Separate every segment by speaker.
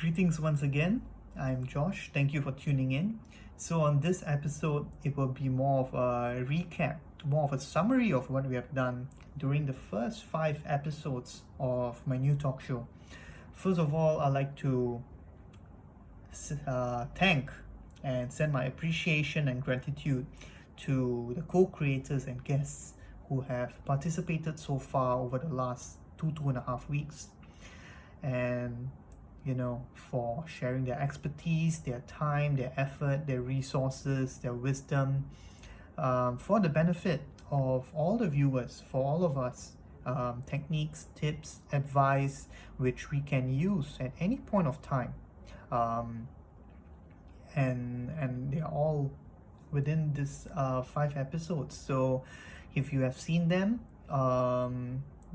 Speaker 1: Greetings once again. I'm Josh. Thank you for tuning in. So, on this episode, it will be more of a recap, more of a summary of what we have done during the first 5 episodes of my new talk show. First of all, I'd like to thank and send my appreciation and gratitude to the co creators and guests who have participated so far over the last 2.5 weeks. And for sharing their expertise, their time, their effort, their resources, their wisdom, for the benefit of all the viewers, for all of us, techniques, tips, advice, which we can use at any point of time. And they are all within this 5 episodes. So if you have seen them,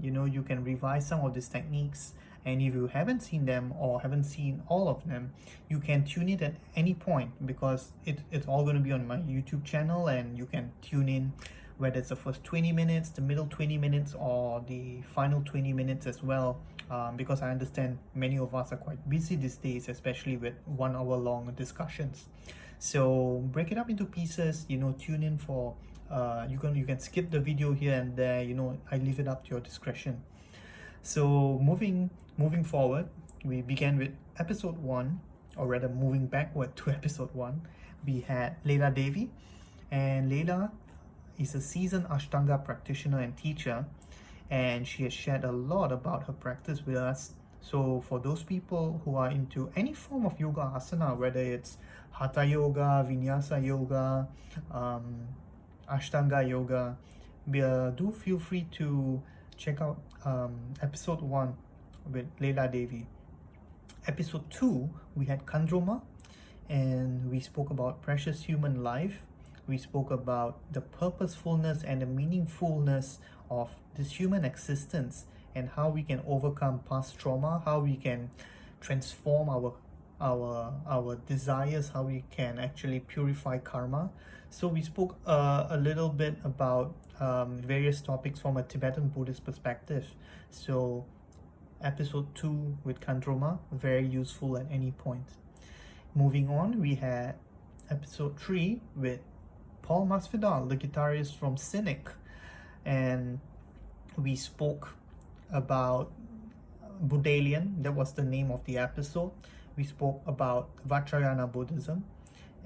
Speaker 1: you can revise some of these techniques. And if you haven't seen them or haven't seen all of them, you can tune in at any point because it's all going to be on my YouTube channel, and you can tune in whether it's the first 20 minutes, the middle 20 minutes, or the final 20 minutes as well. Because I understand many of us are quite busy these days, especially with 1 hour long discussions. So break it up into pieces, tune in for you can skip the video here and there, I leave it up to your discretion. So moving forward, we began with episode 1, or rather moving backward to episode 1. We had Leila Devi, and Leila is a seasoned Ashtanga practitioner and teacher, and she has shared a lot about her practice with us. So for those people who are into any form of yoga asana, whether it's Hatha Yoga, Vinyasa Yoga, Ashtanga Yoga, do feel free to check out episode 1 with Leila Devi. Episode 2, we had Kandroma, and we spoke about precious human life. We spoke about the purposefulness and the meaningfulness of this human existence, and how we can overcome past trauma, how we can transform our desires, how we can actually purify karma. So we spoke a little bit about various topics from a Tibetan Buddhist perspective. So episode 2 with Kandroma, very useful at any point. Moving on, we had episode 3 with Paul Masvidal, the guitarist from Cynic, and we spoke about Buddhalian. That was the name of the episode. We spoke about Vajrayana Buddhism,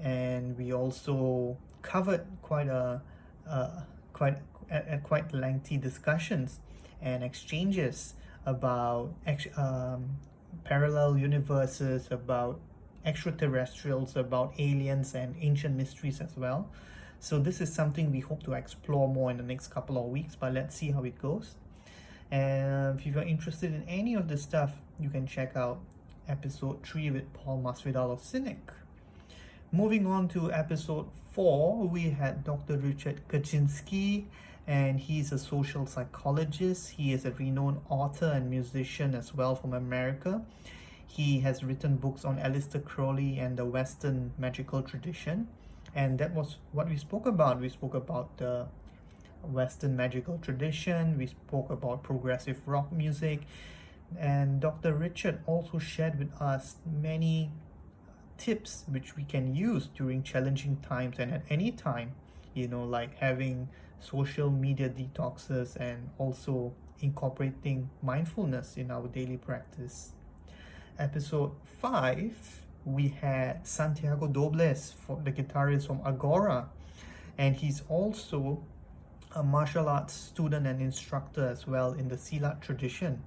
Speaker 1: and we also covered quite lengthy discussions and exchanges about parallel universes, about extraterrestrials, about aliens and ancient mysteries as well. So this is something we hope to explore more in the next couple of weeks, but let's see how it goes. And if you're interested in any of this stuff, you can check out episode 3 with Paul Masvidal of Cynic. Moving on to episode 4, we had Dr. Richard Kaczynski, and he's a social psychologist. He is a renowned author and musician as well from America. He has written books on Aleister Crowley and the Western magical tradition, and that was what we spoke about. We spoke about the Western magical tradition, we spoke about progressive rock music, and Dr. Richard also shared with us many tips which we can use during challenging times and at any time, like having social media detoxes and also incorporating mindfulness in our daily practice. Episode 5, we had Santiago Dobles, the guitarist from Agora, and he's also a martial arts student and instructor as well in the Silat tradition.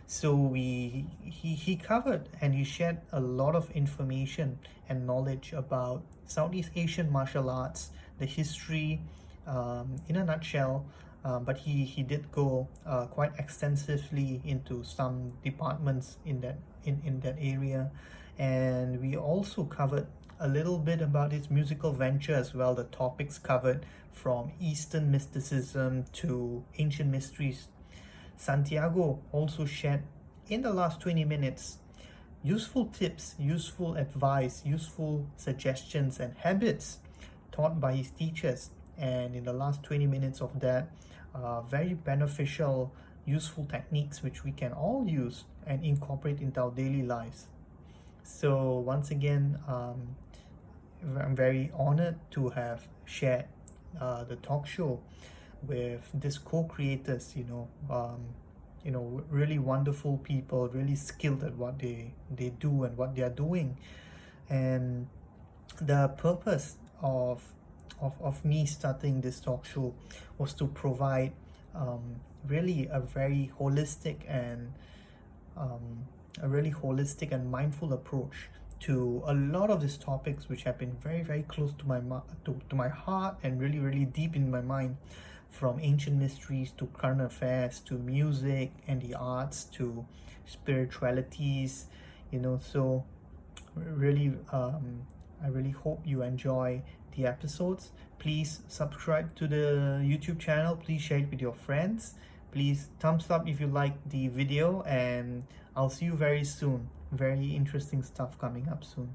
Speaker 1: So he covered and he shared a lot of information and knowledge about Southeast Asian martial arts, the history, in a nutshell. But he did go quite extensively into some departments in that area, and we also covered a little bit about his musical venture as well. The topics covered from Eastern mysticism to ancient mysteries. Santiago also shared in the last 20 minutes useful tips, useful advice, useful suggestions and habits taught by his teachers. And in the last 20 minutes of that, very beneficial, useful techniques which we can all use and incorporate into our daily lives. So once again, I'm very honored to have shared the talk show with these co-creators, really wonderful people, really skilled at what they do and what they are doing. And the purpose of me starting this talk show was to provide really a very holistic and mindful approach to a lot of these topics which have been very, very close to my heart and really, really deep in my mind, from ancient mysteries to current affairs to music and the arts to spiritualities. So really, I really hope you enjoy the episodes. Please subscribe to the YouTube channel. Please share it with your friends. Please thumbs up if you like the video, and I'll see you very soon. Very interesting stuff coming up soon.